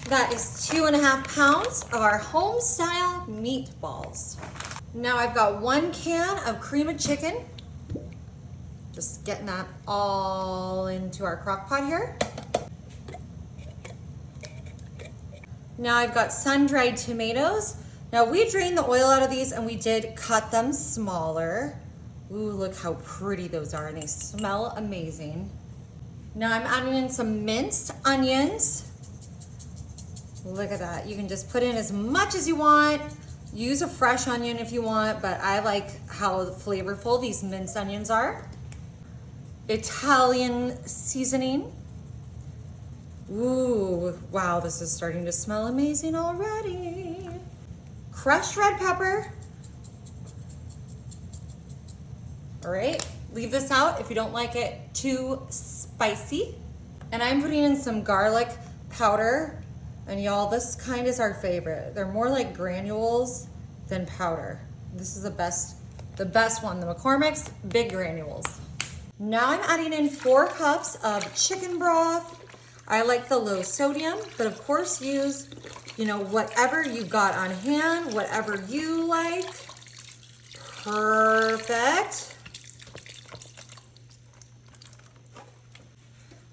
That is 2.5 pounds of our home style meatballs. Now I've got 1 can of cream of chicken. Just getting that all into our crock pot here. Now I've got sun-dried tomatoes. Now we drained the oil out of these and we did cut them smaller. Ooh, look how pretty those are and they smell amazing. Now I'm adding in some minced onions. Look at that. You can just put in as much as you want. Use a fresh onion if you want, but I like how flavorful these minced onions are. Italian seasoning. Ooh, wow, this is starting to smell amazing already. Crushed red pepper. All right, leave this out if you don't like it too spicy. And I'm putting in some garlic powder. And y'all, this kind is our favorite. They're more like granules than powder. This is the best one, the McCormick's big granules. Now I'm adding in 4 cups of chicken broth. I like the low sodium, but of course use, whatever you got on hand, whatever you like. Perfect.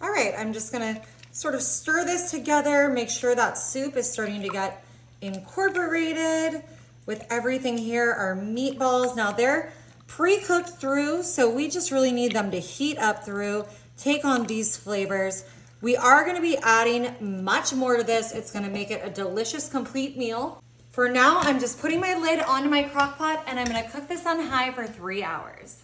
All right, I'm just gonna sort of stir this together, make sure that soup is starting to get incorporated with everything here. Our meatballs, now they're pre-cooked through, so we just really need them to heat up through, take on these flavors. We are gonna be adding much more to this. It's gonna make it a delicious, complete meal. For now, I'm just putting my lid onto my crock pot and I'm gonna cook this on high for 3 hours.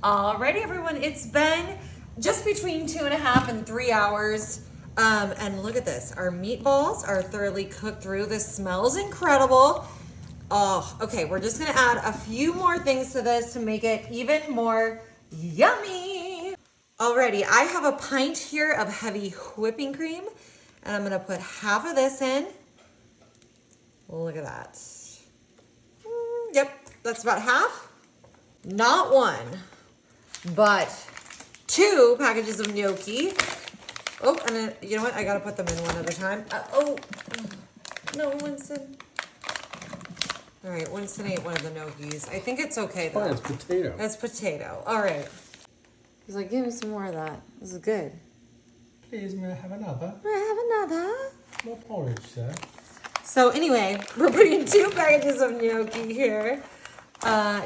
Alrighty, everyone, it's been just between 2.5 and 3 hours. And look at this, our meatballs are thoroughly cooked through. This smells incredible. Oh, okay, we're just gonna add a few more things to this to make it even more yummy. Alrighty, I have a pint here of heavy whipping cream and I'm gonna put half of this in. Look at that. Yep, that's about half. Not 1, but 2 packages of gnocchi. Oh, and then, you know what? I gotta put them in one at a time. No, Winston. All right, Winston ate one of the gnocchis. I think it's okay though. Oh, it's potato. That's potato. All right. He's like, give me some more of that. This is good. Please, may I have another? May I have another? More porridge, sir. So anyway, we're putting 2 packages of gnocchi here.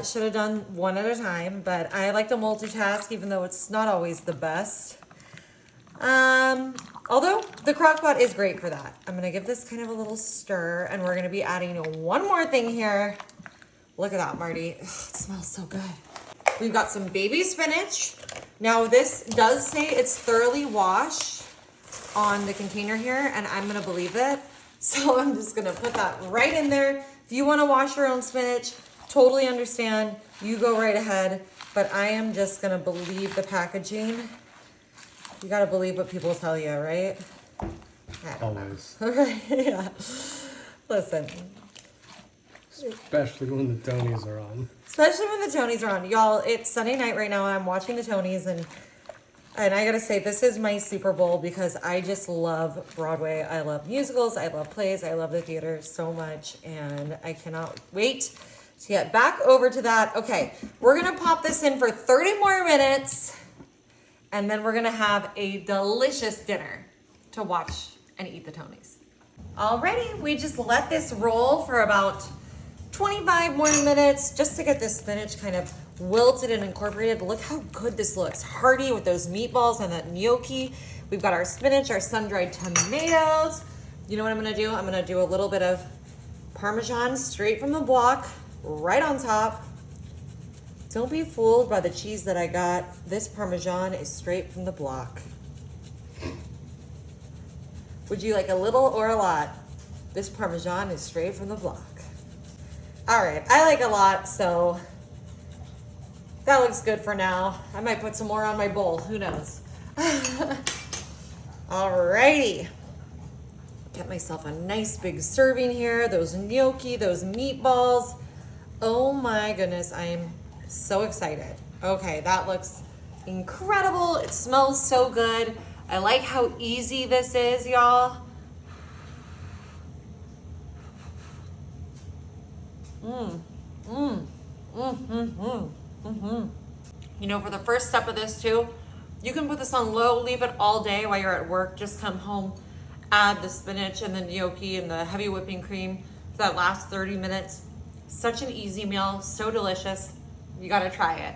Should have done one at a time, but I like to multitask even though it's not always the best. Although the crock pot is great for that. I'm gonna give this kind of a little stir and we're gonna be adding one more thing here. Look at that, Marty. Ugh, it smells so good. We've got some baby spinach. Now this does say it's thoroughly washed on the container here and I'm gonna believe it. So I'm just gonna put that right in there. If you wanna wash your own spinach, totally understand, you go right ahead, but I am just gonna believe the packaging. You gotta believe what people tell you, right? Always. Right, yeah. Listen. Especially when the Tonys are on. Especially when the Tonys are on. Y'all, it's Sunday night right now and I'm watching the Tonys and I gotta say, this is my Super Bowl because I just love Broadway. I love musicals, I love plays, I love the theater so much and I cannot wait to get back over to that. Okay, we're gonna pop this in for 30 more minutes and then we're gonna have a delicious dinner to watch and eat the Tonys. Alrighty, we just let this roll for about 25 more minutes just to get this spinach kind of wilted and incorporated. Look how good this looks. Hearty with those meatballs and that gnocchi. We've got our spinach, our sun-dried tomatoes. You know what I'm gonna do? I'm gonna do a little bit of Parmesan straight from the block, right on top. Don't be fooled by the cheese that I got. This Parmesan is straight from the block. Would you like a little or a lot? This Parmesan is straight from the block. All right, I like a lot, so that looks good for now. I might put some more on my bowl, who knows? All righty. Get myself a nice big serving here. Those gnocchi, those meatballs. Oh my goodness, I am so excited. Okay, that looks incredible. It smells so good. I like how easy this is, y'all. You know, for the first step of this too, you can put this on low, leave it all day while you're at work. Just come home, add the spinach and the gnocchi and the heavy whipping cream for that last 30 minutes. Such an easy meal, so delicious. You gotta try it.